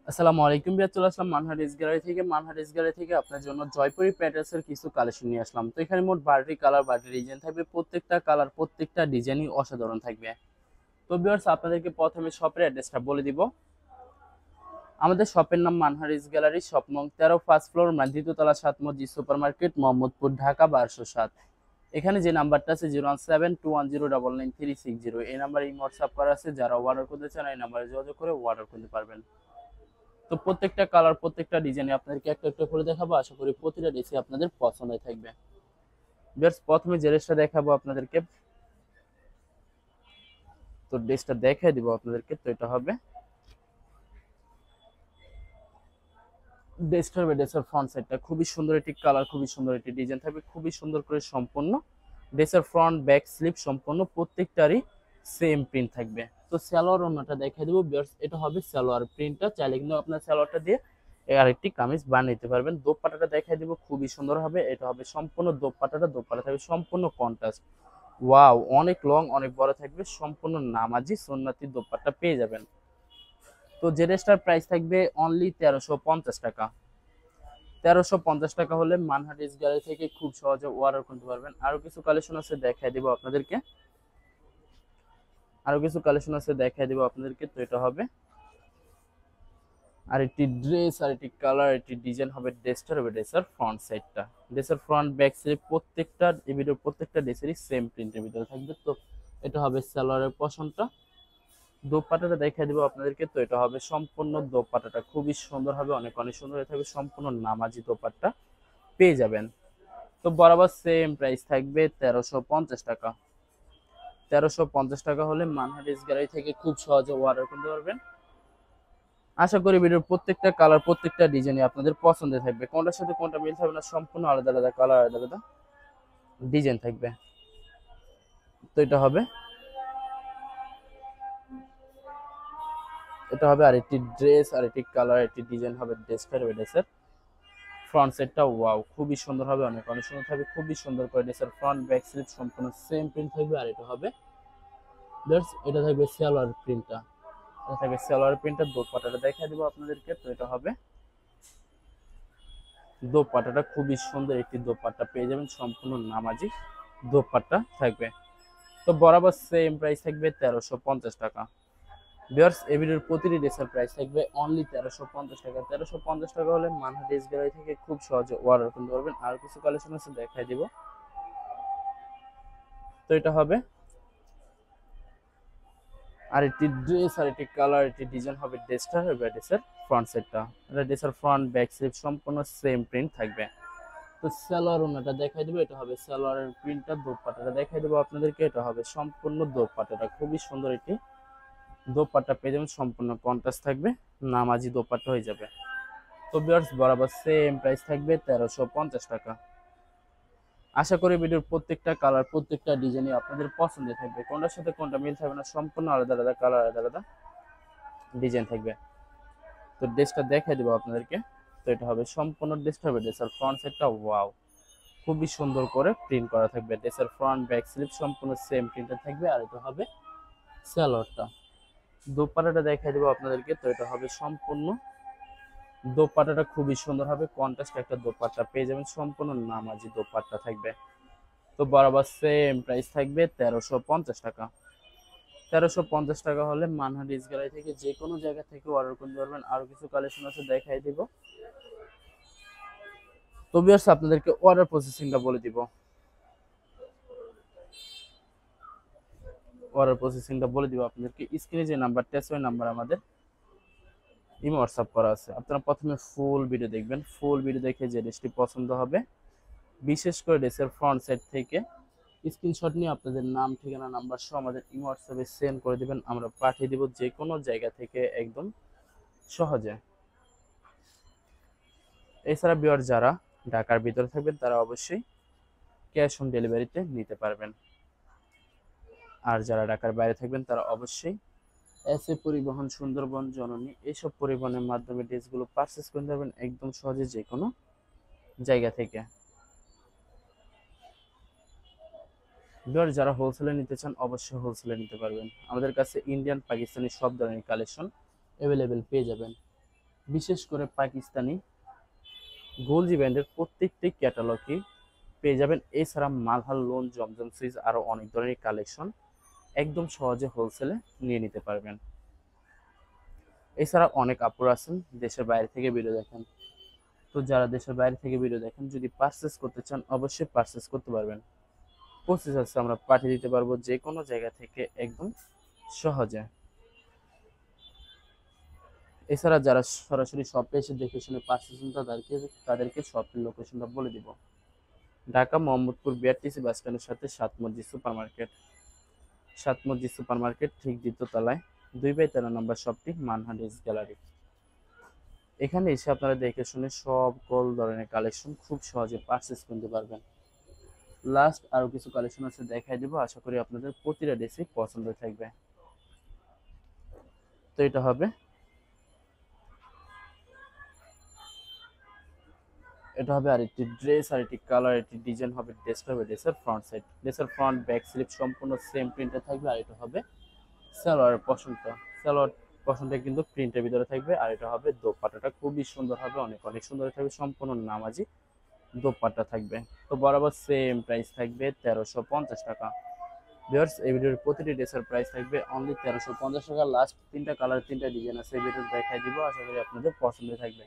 আসসালামু আলাইকুম বিয়ার, চলে আসলাম মানহারিস গ্যালারি থেকে আপনার জন্য জয়পুরি প্যাটার্সের কিছু কালেকশন নিয়ে আসলাম। তো এখানে মোট 12টি কালার 12টি ডিজাইন থাকবে, প্রত্যেকটা কালার প্রত্যেকটা ডিজাইনই অসাধারণ থাকবে। তো ভিউয়ার্স, আপনাদেরকে প্রথমে শপের অ্যাড্রেসটা বলে দিব। আমাদের শপের নাম মানহারিস গ্যালারি, শপ নং 13, ফার্স্ট ফ্লোর, দ্বিতীয় তলা, 7 মসজিদ সুপার মার্কেট, মোহাম্মদপুর, ঢাকা 1207। এখানে যে নাম্বারটা আছে 01721099360, এই নাম্বারে হোয়াটসঅ্যাপ করা আছে। যারা অর্ডার করতে চান এই নাম্বারে যোগাযোগ করে অর্ডার করতে পারবেন। তো প্রত্যেকটা কালার প্রত্যেকটা ডিজাইনে আপনাদেরকে একটা একটা করে দেখাবো, আশা করি প্রতিটা ডিজাইন আপনাদের পছন্দ থাকবে। জাস্ট প্রথমে যে ড্রেসটা দেখাবো আপনাদেরকে, তো ড্রেসটা দেখাই দিব আপনাদেরকে। তো এটা হবে ড্রেসের ফ্রন্ট সাইডটা খুবই সুন্দর একটি কালার, খুবই সুন্দর একটি ডিজাইন থাকবে, খুবই সুন্দর করে সম্পূর্ণ ড্রেসের ফ্রন্ট ব্যাক স্লিপ সম্পূর্ণ প্রত্যেকটারই সেম প্রিন্ট থাকবে। তো সালোয়ার ওন্নাটা দেখাই দেবো। এটা হবে সালোয়ার প্রিন্টটা, চাইলে কিন্তু আপনার সালোয়ারটা দিয়ে আরেকটি কামিজ বানিয়ে নিতে পারবেন। দোপাট্টাটা দেখাই দিব, খুবই সুন্দর হবে। এটা হবে সম্পূর্ণ দোপাট্টা থাকবে সম্পূর্ণ কন্ট্রাস্ট। ওয়াও, অনেক লং অনেক বড় থাকবে, সম্পূর্ণ নামাজি সুন্নতি দোপাট্টা পেয়ে যাবেন। তো যে ড্রেসটার প্রাইস থাকবে অনলি 1350 টাকা। 1350 টাকা হলে মানহাটিস গ্যালারি থেকে খুব সহজে অর্ডার করতে পারবেন। আরো কিছু কালেকশন আছে দেখাই দিব আপনাদেরকে। তো এটা হবে আরেকটি ড্রেস, আরেকটি কালার, আরেকটি ডিজাইন হবে। ড্রেসের ফ্রন্ট সাইডটা, ড্রেসের ফ্রন্ট ব্যাক সাইড প্রত্যেকটা এই ভিডিওর প্রত্যেকটা ড্রেসেরই সেম প্রিন্টের ভিতরে থাকবে। তো এটা হবে সালোয়ারের পশনটা। দোপাট্টাটা দেখাই দিব আপনাদেরকে। তো এটা হবে সম্পূর্ণ দোপাট্টাটা খুবই সুন্দর হবে, অনেক অনেক সুন্দর হয়ে থাকবে, সম্পূর্ণ নামাজি দোপাট্টা পেয়ে যাবেন। তো বরাবর সেম প্রাইস থাকবে 1350 টাকা। 1350 টাকা হলে মানহাটিস গ্যালারি থেকে খুব সহজে অর্ডার করতে পারবেন। আশা করি ভিডিওর প্রত্যেকটা কালার প্রত্যেকটা ডিজাইনই আপনাদের পছন্দের থাকবে, কোনটার সাথে কোনটা মিল থাকবে না, সম্পূর্ণ আলাদা আলাদা কালার আলাদা আলাদা ডিজাইন থাকবে। তো এটা হবে আরেকটি ড্রেস, আরেকটি কালার, একটি ডিজাইন হবে। ড্রেসের ফ্রন্ট সেটটা ওয়াও খুবই সুন্দর হবে, অনেক অনেক সুন্দর থাকবে, খুবই সুন্দর করে ড্রেসের ফ্রন্ট ব্যাক স্লিপ সম্পূর্ণ সেম প্রিন্ট থাকবে। আর এটা থাকবে সালোয়ার প্রিন্টটা। দোপাট্টাটা দেখাই দিব আপনাদেরকে। তো এটা হবে দোপাট্টাটা, খুবই সুন্দর একটি দোপাট্টা পেয়ে যাবেন, সম্পূর্ণ নামাজি দোপাট্টা থাকবে। তো বরাবর সেম প্রাইস থাকবে 1350 টাকা। ভিউয়ার্স, এই ভিডিওর প্রতিটি ড্রেসের প্রাইস থাকবে অনলি 1350 টাকা। 1350 টাকা হলে মানহা ড্রেস গ্যালারি থেকে খুব সহজে অর্ডার করতে পারবেন। আর কিছু কালেকশন আছে দেখাই দিব। তো এটা হবে আরেকটি ড্রেস, আরেকটি কালার, একটি ডিজাইন হবে। ড্রেসের ফ্রন্ট সেটটা, এটা ড্রেসের ফ্রন্ট ব্যাক স্লিপ সম্পূর্ণ সেম প্রিন্ট থাকবে। তো সালোয়ার ওনাটা দেখাই দেবো। এটা হবে সালোয়ারের প্রিন্টটা। দোপাট্টাটা দেখাই দেবো আপনাদেরকে। এটা হবে সম্পূর্ণ দোপাট্টাটা, খুবই সুন্দর একটি দোপাট্টা পেয়ে যাবেন, সম্পূর্ণ কন্ট্রাস্ট থাকবে, নামাজি দোপাট্টা হয়ে যাবে। তো ভিউয়ার্স, বরাবর সেম প্রাইস থাকবে 1350 টাকা। আশা করি ভিডিওর প্রত্যেকটা কালার প্রত্যেকটা ডিজাইনই আপনাদের পছন্দের থাকবে, কোনটার সাথে কোনটা মিল থাকবে না, সম্পূর্ণ আলাদা আলাদা কালার আলাদা আলাদা ডিজাইন থাকবে। তো ড্রেসটা দেখাই দেবো আপনাদেরকে। তো এটা হবে সম্পূর্ণ ড্রেসটা হবে ড্রেসের ফ্রন্ট সাইডটা ওয়াও খুবই সুন্দর করে প্রিন্ট করা থাকবে। ড্রেসের ফ্রন্ট ব্যাক স্লিপ সম্পূর্ণ সেম প্রিন্টের থাকবে। আর এটা হবে সালোয়ারটা। দোপাট্টাটা দেখাই দেবো আপনাদেরকে। তো এটা হবে সম্পূর্ণ দোপাট্টাটা খুবই সুন্দর হবে, কন্ট্রাস্ট একটা দোপাট্টা পেয়ে যাবেন, সম্পূর্ণ নামাজি দোপাট্টা থাকবে। তো বরাবর সেম প্রাইস থাকবে 1350 টাকা। 1350 টাকা হলে মানহাটি গ্যালারি থেকে যে কোনো জায়গা থেকে অর্ডার করতে পারবেন। আরো কিছু কালেকশন আছে দেখাই দিব। তো ভিউয়ার্স, আপনাদেরকে অর্ডার প্রসেসিংটা বলে দিব আপনাদেরকে। স্ক্রিনে যে নাম্বারটা আছে ওই নাম্বার আমাদের ইমো হোয়াটসঅ্যাপ করা আছে। আপনারা প্রথমে ফুল ভিডিও দেখবেন, ফুল ভিডিও দেখে যে ড্রেসটি পছন্দ হবে, বিশেষ করে ড্রেসের ফ্রন্ট সাইড থেকে স্ক্রিনশট নিয়ে আপনাদের নাম ঠিকানা নাম্বার সহ আমাদের ইমো হোয়াটসঅ্যাপে সেন্ড করে দিবেন, আমরা পাঠিয়ে দিব যে কোনো জায়গা থেকে একদম সহজে। এছাড়া ভিউয়ার যারা ঢাকার ভিতরে থাকবেন তারা অবশ্যই ক্যাশ অন ডেলিভারিতে নিতে পারবেন। আর যারা ঢাকার বাইরে থাকবেন তারা অবশ্যই এস এ পরিবহন, সুন্দরবন, জননী এইসব পরিবহনের মাধ্যমে ড্রেসগুলো পারচেস করতে পারবেন একদম সহজে যে কোনো জায়গা থেকে। ভিউয়ার যারা হোলসেলে নিতে চান অবশ্যই হোলসেলে নিতে পারবেন। আমাদের কাছে ইন্ডিয়ান পাকিস্তানি সব ধরনের কালেকশন অ্যাভেলেবেল পেয়ে যাবেন। বিশেষ করে পাকিস্তানি গোলজি ব্র্যান্ডের প্রত্যেকটি ক্যাটালগই পেয়ে যাবেন। এছাড়া মালহার লোন, জমজম সুইচ আরও অনেক ধরনের কালেকশন একদম সহজে হোলসেলে নিয়ে নিতে পারবেন। এছাড়া অনেক আপুর আছেন দেশের বাইরে থেকে ভিডিও দেখেন, তো যারা দেশের বাইরে থেকে ভিডিও দেখেন যদি পারচেস করতে চান অবশ্যই পারচেস করতে পারবেন। প্রসেস আছে, আমরা পাঠিয়ে দিতে পারবো যে কোনো জায়গা থেকে একদম সহজে। এছাড়া যারা সরাসরি শপে এসে দেখে শুনে পারচেস তাদেরকে শপের লোকেশনটা বলে দিব। ঢাকা মোহাম্মদপুর বিআরটিসি বাস স্ট্যান্ডের সাথে সাত মসজিদ সুপার মার্কেট ঠিক দ্বিতীয় তলায় 2/13 নম্বর শপটি মানহা ড্রেস গ্যালারি। এখানে এসে আপনারা দেখে শুনে সকল ধরনের কালেকশন খুব সহজে পারচেস করতে পারবেন। লাস্ট আরো কিছু কালেকশন আছে দেখাই দিব, আশা করি আপনাদের প্রতিটা ড্রেসই পছন্দ থাকবে। তো এটা হবে আরেকটি ড্রেস, আরেকটি কালার, একটি ডিজাইন হবে। ড্রেসটা হবে ড্রেসের ফ্রন্ট সাইড, ড্রেসের ফ্রন্ট ব্যাক স্লিপ সম্পূর্ণ সেম প্রিন্টে থাকবে। আর এটা হবে সালোয়ার পশনটা কিন্তু প্রিন্টের ভিতরে থাকবে। আর এটা হবে দোপাট্টাটা খুবই সুন্দর হবে, অনেক অনেক সুন্দর থাকবে, সম্পূর্ণ নামাজি দোপাট্টা থাকবে। তো বরাবর সেম প্রাইস থাকবে 1350 টাকা। ভিউয়ার্স, এই ভিডিওর প্রতিটি ড্রেসের প্রাইস থাকবে অনলি 1350 টাকা। লাস্ট তিনটা কালার, তিনটা ডিজাইন আছে, এই ভিডিও দেখাই দিব, আশা করি আপনাদের পছন্দ থাকবে।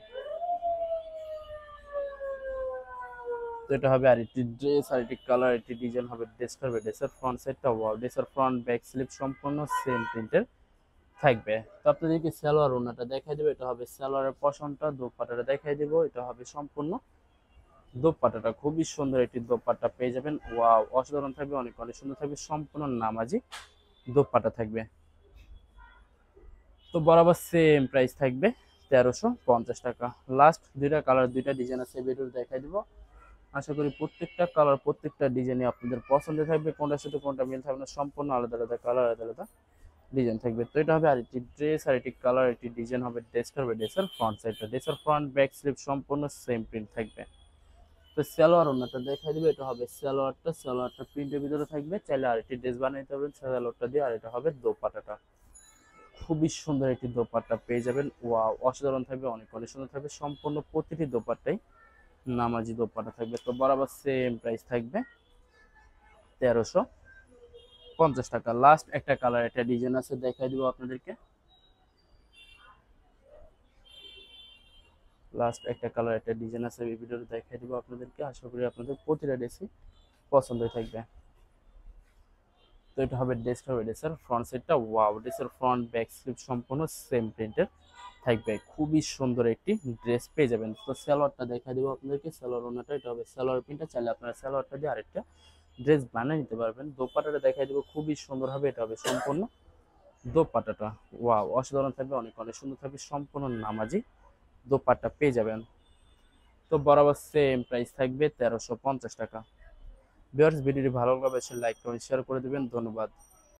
তো এটা হবে আরেকটি ড্রেস, আরেকটি কালার, একটি ডিজাইন হবে। ড্রেসটা হবে ড্রেসের ফ্রন্ট সাইডটা ওয়াও, ড্রেসের ফ্রন্ট ব্যাক স্লিপ সম্পূর্ণ সেম প্রিন্টের থাকবে। তো আপনাদেরকে সালোয়ার ওড়নাটা দেখাই দেবো, এটা হবে সালোয়ারের পশনটা। দোপাট্টাটা দেখাই দেবো, এটা হবে সম্পূর্ণ দোপাট্টাটা। খুবই সুন্দর একটি দোপাট্টা পেয়ে যাবেন, ওয়াও অসাধারণ থাকবে, অনেক অনেক সুন্দর থাকবে, সম্পূর্ণ নামাজি দোপাট্টা থাকবে। তো বরাবর সেম প্রাইস থাকবে 1350 টাকা। লাস্ট দুইটা কালার, দুইটা ডিজাইন আছে, ভিডিও দেখাই দিব, আশা করি প্রত্যেকটা কালার, প্রত্যেকটা ডিজাইনই আপনাদের পছন্দ থাকবে। কোনটার সাথে কোনটা মিল থাকবে না, সম্পূর্ণ আলাদা আলাদা কালার, আলাদা আলাদা ডিজাইন থাকবে। তো এটা হবে আরেকটি ড্রেস, আরেকটি কালার, একটি ডিজাইন হবে। ড্রেসটা হবে ড্রেসের ফ্রন্ট সাইডটা, ড্রেসের ফ্রন্ট ব্যাক স্লিপ সম্পূর্ণ সেম প্রিন্ট থাকবে। তো সালোয়ার ওড়নাটা দেখাই দিবে, এটা হবে সালোয়ারটা প্রিন্টের ভিতরে থাকবে। চাইলে আরেকটি ড্রেস বানিয়ে নিতে পারবেন সালোয়ারটা দিয়ে। আর এটা হবে দোপাট্টাটা, খুবই সুন্দর একটি দোপাট্টা পেয়ে যাবেন, ওয়াও অসাধারণ থাকবে, অনেক অনেক সুন্দর থাকবে, সম্পূর্ণ প্রতিটি দোপাট্টাই নামাজি দোপাট্টা থাকবে। তো বরাবর সেম প্রাইস থাকবে 1350 টাকা। লাস্ট একটা কালার, একটা ডিজাইন আছে, দেখাই দিব আপনাদেরকে। লাস্ট একটা কালার, একটা ডিজাইন আছে, এই ভিডিওতে দেখাই দিব আপনাদেরকে, আশা করি আপনাদের প্রতিটা ড্রেসই পছন্দ থাকবে। তো এটা হবে ড্রেসের ফ্রন্ট সাইডটা, ওয়াও ড্রেসের ফ্রন্ট ব্যাক স্লিপ সম্পূর্ণ সেম প্রিন্টের থাকবে, খুবই সুন্দর একটি ড্রেস পেয়ে যাবেন। তো সালোয়ারটা দেখা দিব আপনাদেরকে, সালোয়ার ওনাটা, এটা হবে সালোয়ার প্রিন্টটা। চাইলে আপনারা সালোয়ারটা দিয়ে আরেকটা ড্রেস বানিয়ে নিতে পারবেন। দোপাট্টাটা দেখাই দিব, খুবই সুন্দর হবে, এটা হবে সম্পূর্ণ দোপাট্টাটা, ওয়াও অসাধারণ থাকবে, অনেক অনেক সুন্দর থাকবে, সম্পূর্ণ নামাজি দোপাট্টা পেয়ে যাবেন। তো বরাবর সেম প্রাইস থাকবে 1350 টাকা। ভিউয়ার্স, ভিডিওটি ভালো লাগলে অবশ্যই লাইক কমেন্ট শেয়ার করে দিবেন। ধন্যবাদ।